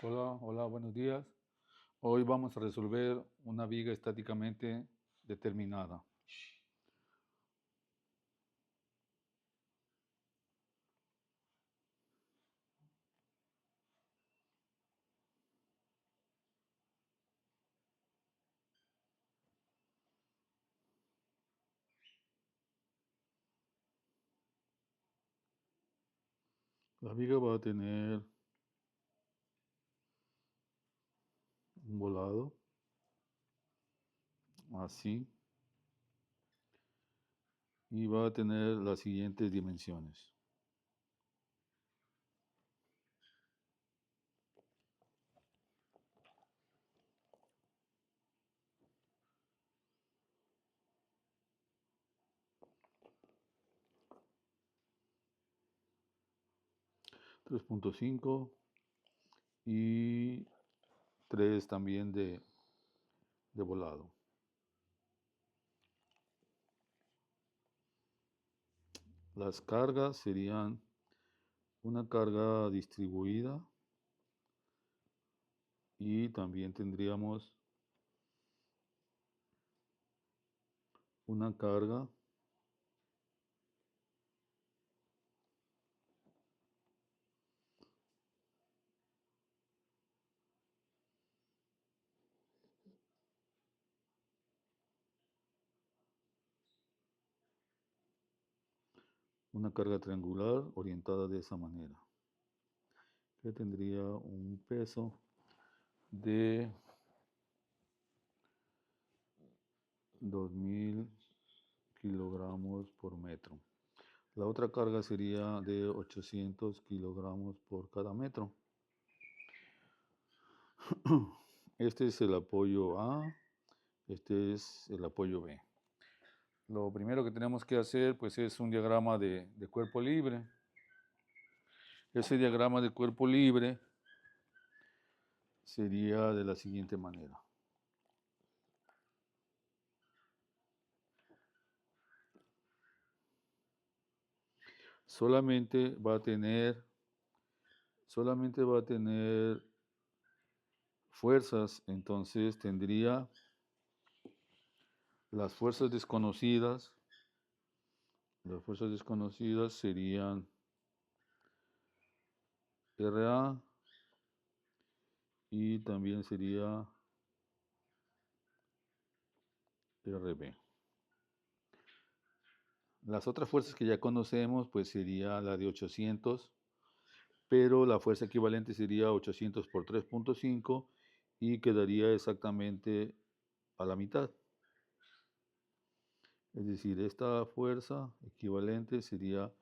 Hola, hola, buenos días. Hoy vamos a resolver una viga estáticamente determinada. La viga va a tener un volado así y va a tener las siguientes dimensiones. Tres punto cinco y 3 también de volado. Las cargas serían una carga distribuida y también tendríamos una carga triangular orientada de esa manera, que tendría un peso de 2000 kilogramos por metro. La otra carga sería de 800 kilogramos por cada metro. Este es el apoyo A, este es el apoyo B. Lo primero que tenemos que hacer pues es un diagrama de cuerpo libre. Ese diagrama de cuerpo libre sería de la siguiente manera. Solamente va a tener fuerzas, entonces tendría las fuerzas desconocidas. Las fuerzas desconocidas serían RA y también sería RB. Las otras fuerzas que ya conocemos pues sería la de 800, pero la fuerza equivalente sería 800 por 3.5 y quedaría exactamente a la mitad. Es decir, esta fuerza equivalente sería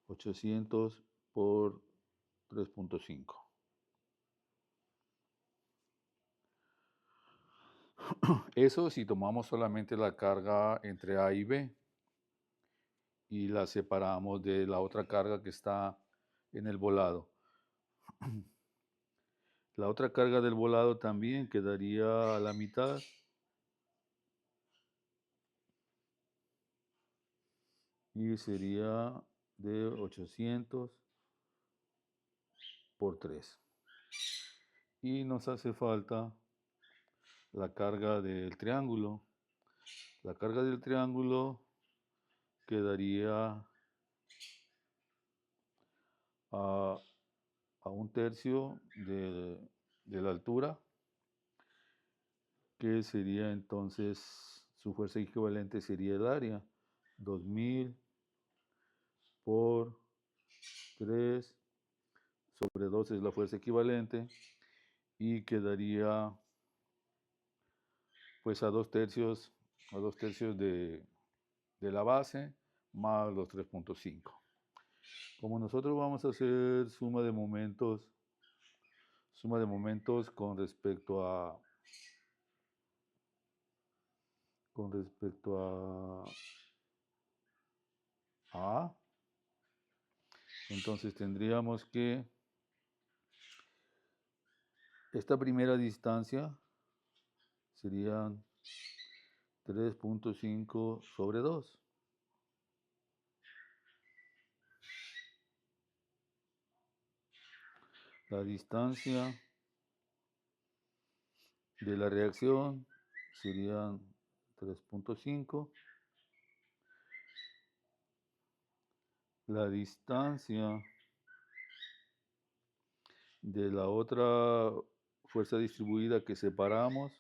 800 por 3.5. Eso si tomamos solamente la carga entre A y B y la separamos de la otra carga que está en el volado. La otra carga del volado también quedaría a la mitad. Y sería de 800 por 3. Y nos hace falta la carga del triángulo. La carga del triángulo quedaría a, a un tercio de la altura, que sería entonces su fuerza equivalente sería el área, 2000 por 3 sobre 2 es la fuerza equivalente y quedaría pues a 2 tercios de la base más los 3.5. Como nosotros vamos a hacer suma de momentos con respecto a entonces tendríamos que esta primera distancia serían 3.5 sobre 2. La distancia de la reacción serían 3.5. La distancia de la otra fuerza distribuida que separamos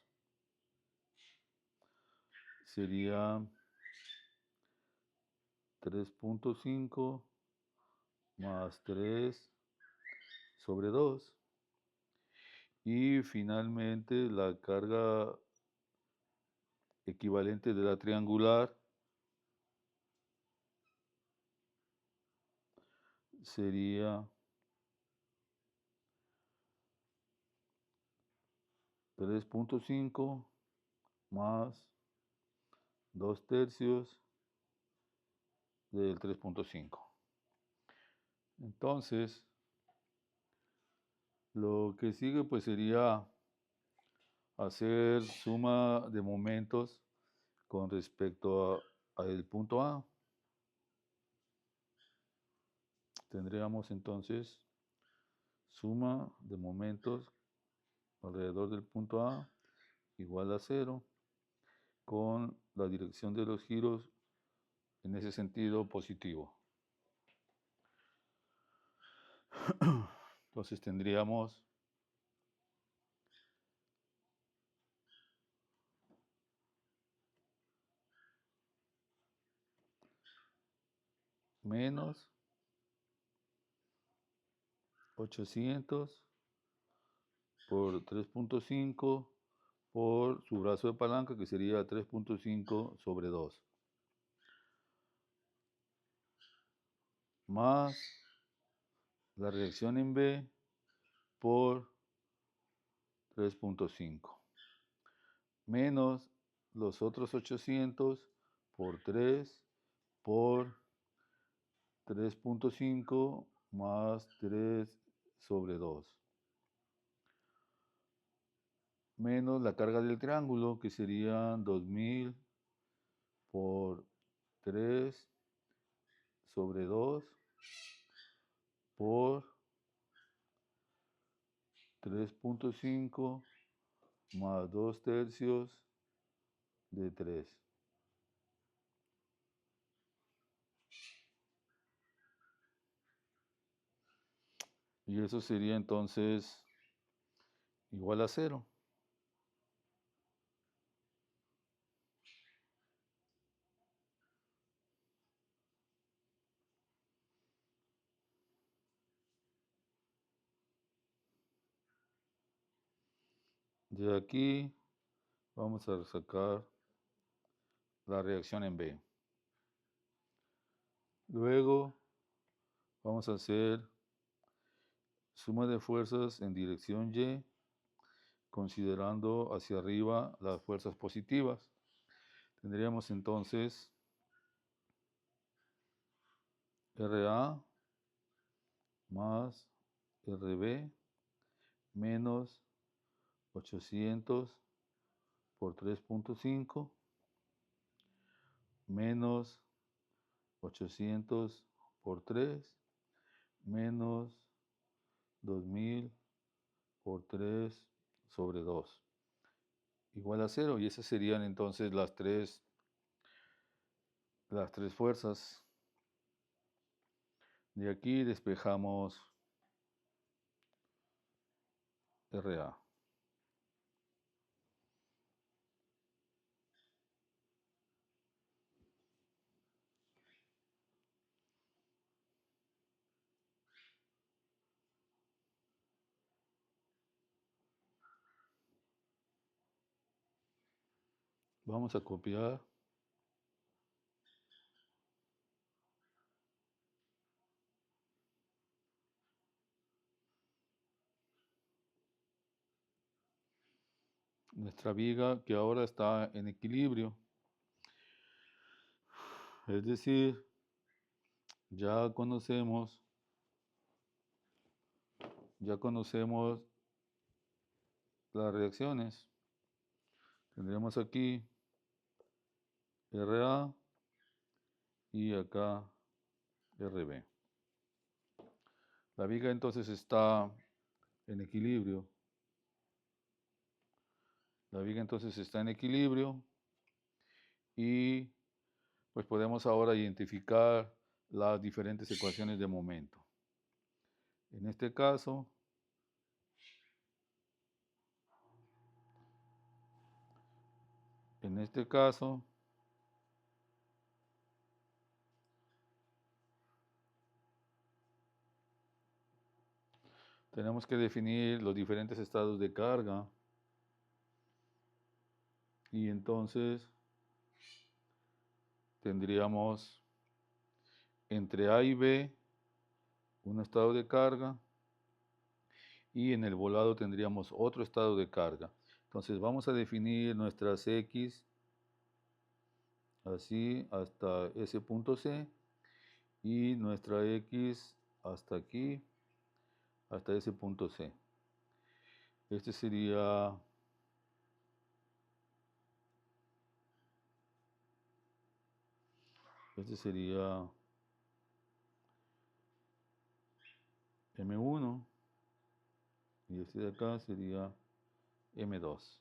sería 3.5 más 3 sobre 2. Y finalmente la carga equivalente de la triangular sería 3.5 más 2/3 del 3.5. Entonces, lo que sigue pues sería hacer suma de momentos con respecto al punto A. Tendríamos entonces suma de momentos alrededor del punto A igual a 0, con la dirección de los giros en ese sentido positivo. Entonces tendríamos menos 800 por 3.5 por su brazo de palanca, que sería 3.5 sobre 2, más la reacción en B por 3.5, menos los otros 800 por 3 por 3.5 más 3 sobre 2, menos la carga del triángulo, que serían 2000 por 3 sobre 2 por 3.5 más 2/3 de 3. Y eso sería entonces igual a 0. De aquí vamos a sacar la reacción en B. Luego vamos a hacer suma de fuerzas en dirección Y, considerando hacia arriba las fuerzas positivas. Tendríamos entonces RA más RB menos 800 por 3.5 menos 800 por 3 menos 2000 por 3 sobre 2 igual a 0. Y esas serían entonces las tres fuerzas. De aquí despejamos RA. Vamos a copiar. Nuestra viga, que ahora está en equilibrio. Es decir, ya conocemos las reacciones. Tendremos aquí RA y acá RB. La viga entonces está en equilibrio. La viga entonces está en equilibrio y pues podemos ahora identificar las diferentes ecuaciones de momento. En este caso, tenemos que definir los diferentes estados de carga y entonces tendríamos entre A y B un estado de carga y en el volado tendríamos otro estado de carga. Entonces vamos a definir nuestras X así hasta ese punto C y nuestra X hasta aquí, hasta ese punto C. Este sería M1 y este de acá sería M2.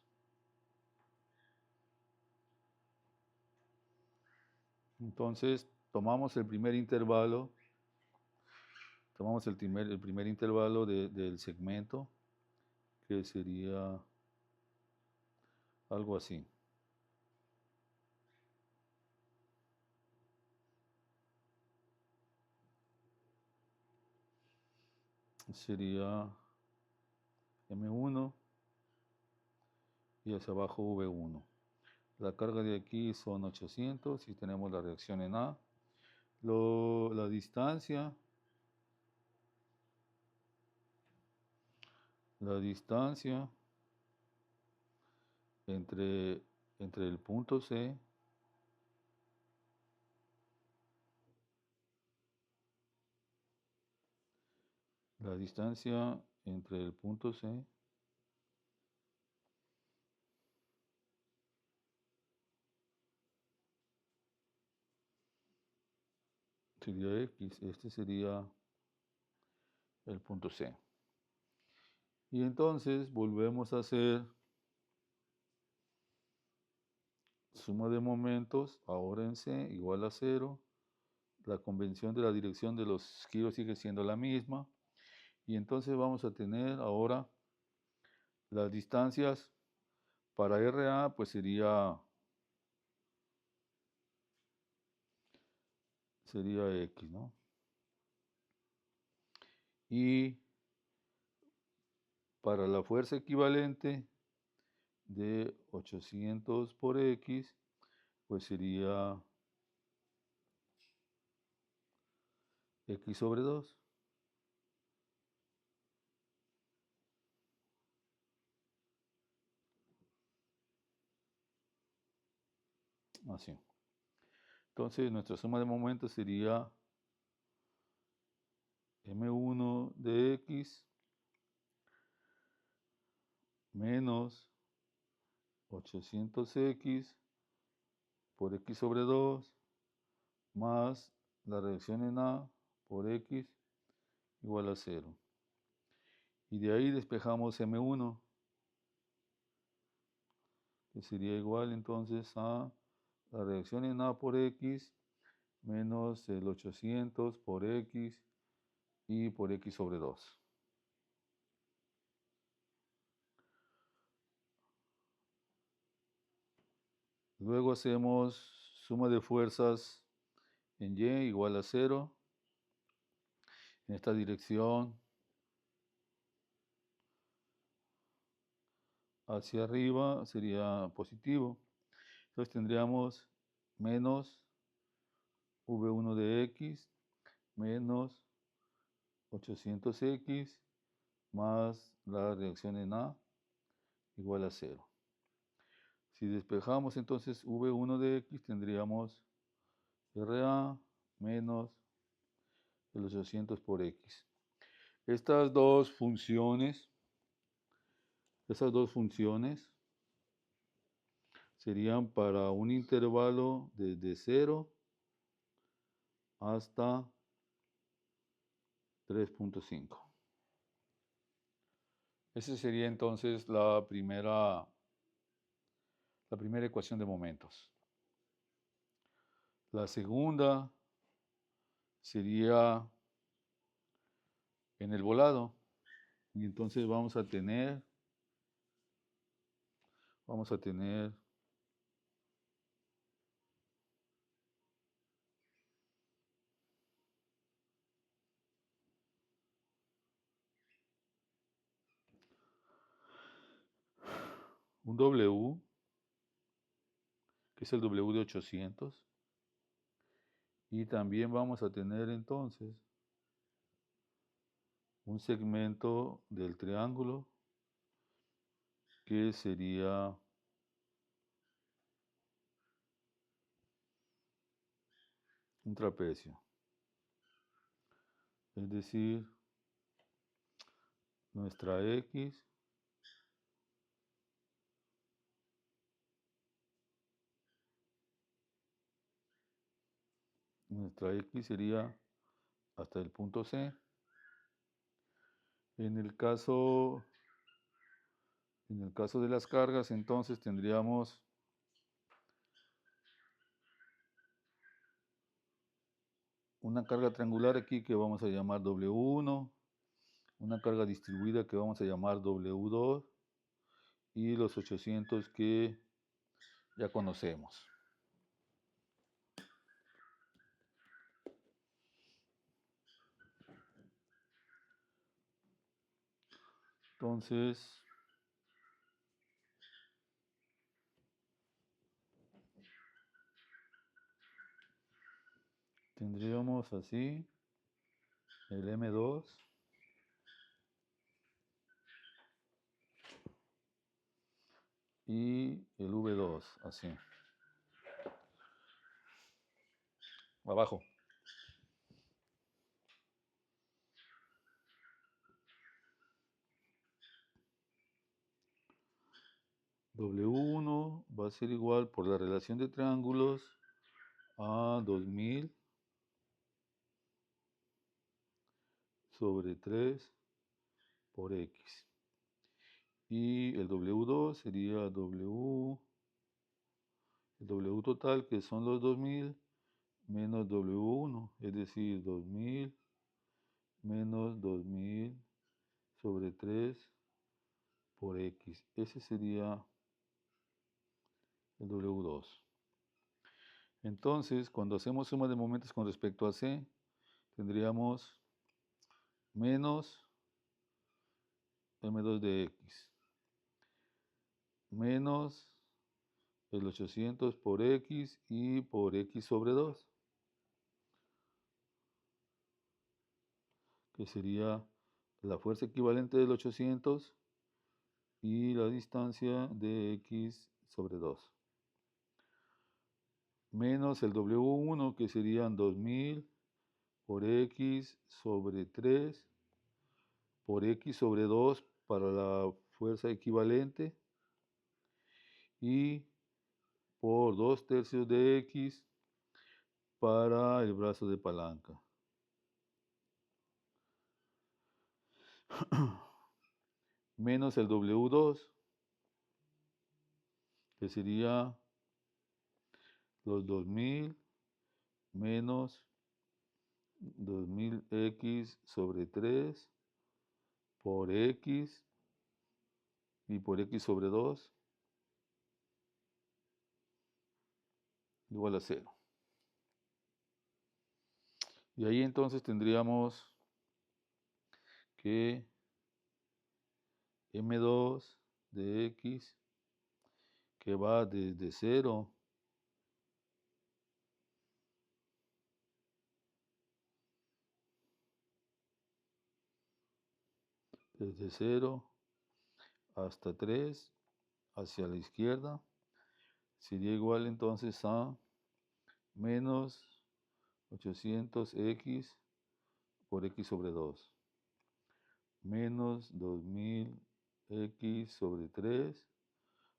Entonces tomamos el primer intervalo, el primer intervalo del segmento, que sería algo así. Sería M1 y hacia abajo V1. La carga de aquí son 800 y tenemos la reacción en A. La distancia entre el punto C sería X, este sería el punto C. Y entonces volvemos a hacer suma de momentos, ahora en C igual a 0. La convención de la dirección de los giros sigue siendo la misma. Y entonces vamos a tener ahora las distancias para RA, pues sería X, ¿no? Y para la fuerza equivalente de 800 por X, pues sería X sobre 2. Así. Entonces nuestra suma de momentos sería M1 de X menos 800X por X sobre 2 más la reacción en A por X igual a 0. Y de ahí despejamos M1, que sería igual entonces a la reacción en A por X menos el 800 por X y por X sobre 2. Luego hacemos suma de fuerzas en Y igual a 0. En esta dirección hacia arriba sería positivo. Entonces tendríamos menos V1 de X menos 800X más la reacción en A igual a 0. Si despejamos entonces V1 de X tendríamos RA menos el 800 por X. Estas dos funciones serían para un intervalo desde 0 hasta 3.5. Esa sería entonces la primera la primera ecuación de momentos. La segunda sería en el volado. Y entonces vamos a tener un W, que es el W de 800, y también vamos a tener entonces un segmento del triángulo que sería un trapecio. Es decir, nuestra X sería hasta el punto C. En el caso de las cargas, entonces tendríamos una carga triangular aquí que vamos a llamar W1, una carga distribuida que vamos a llamar W2 y los 800 que ya conocemos. Entonces, tendríamos así el M2 y el V2, así. Abajo. W1 va a ser igual por la relación de triángulos a 2000 sobre 3 por X. Y el W2 sería el W total, que son los 2000, menos W1, es decir, 2000 menos 2000 sobre 3 por X. Ese sería el W2. Entonces, cuando hacemos suma de momentos con respecto a C, tendríamos menos M2 de X, menos el 800 por X y por X sobre 2, que sería la fuerza equivalente del 800 y la distancia de X sobre 2. Menos el W1, que serían 2000 por X sobre 3 por X sobre 2 para la fuerza equivalente y por 2/3 de X para el brazo de palanca. Menos el W2, que sería los 2000 menos 2000X sobre 3 por X y por X sobre 2 igual a 0. Y ahí entonces tendríamos que M2 de X, que va desde 0 hasta 3 hacia la izquierda, sería igual entonces a menos 800X por X sobre 2, menos 2000X sobre 3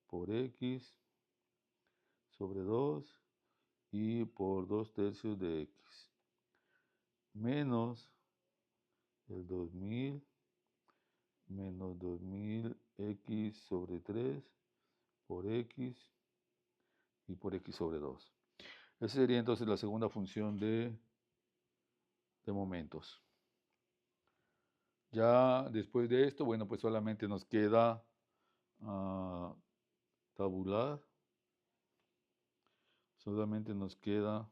por X sobre 2 y por 2/3 de X, menos el 2000 menos 2000X sobre 3 por X y por x sobre 2. Esa sería entonces la segunda función de momentos. Ya después de esto, bueno, pues solamente nos queda tabular. Solamente nos queda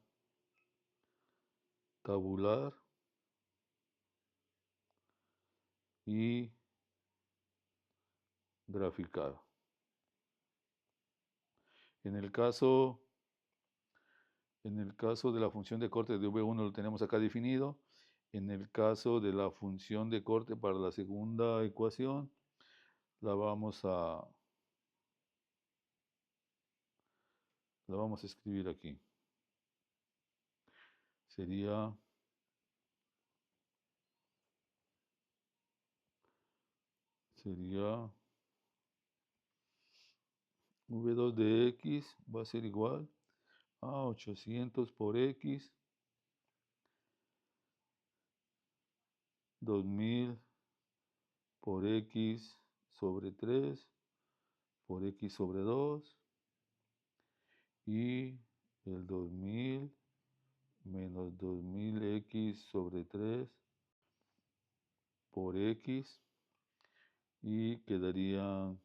tabular y graficar. En el caso de la función de corte de V1 lo tenemos acá definido. En el caso de la función de corte para la segunda ecuación, la vamos a escribir aquí. Sería V2 de X va a ser igual a 800 por X, 2000 por X sobre 3 por X sobre 2 y el 2000 menos 2000X sobre 3 por X y quedarían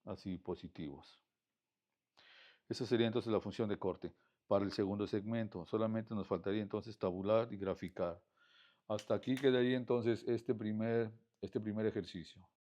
así positivos. Esa sería entonces la función de corte para el segundo segmento. Solamente nos faltaría entonces tabular y graficar. Hasta aquí quedaría entonces este primer ejercicio.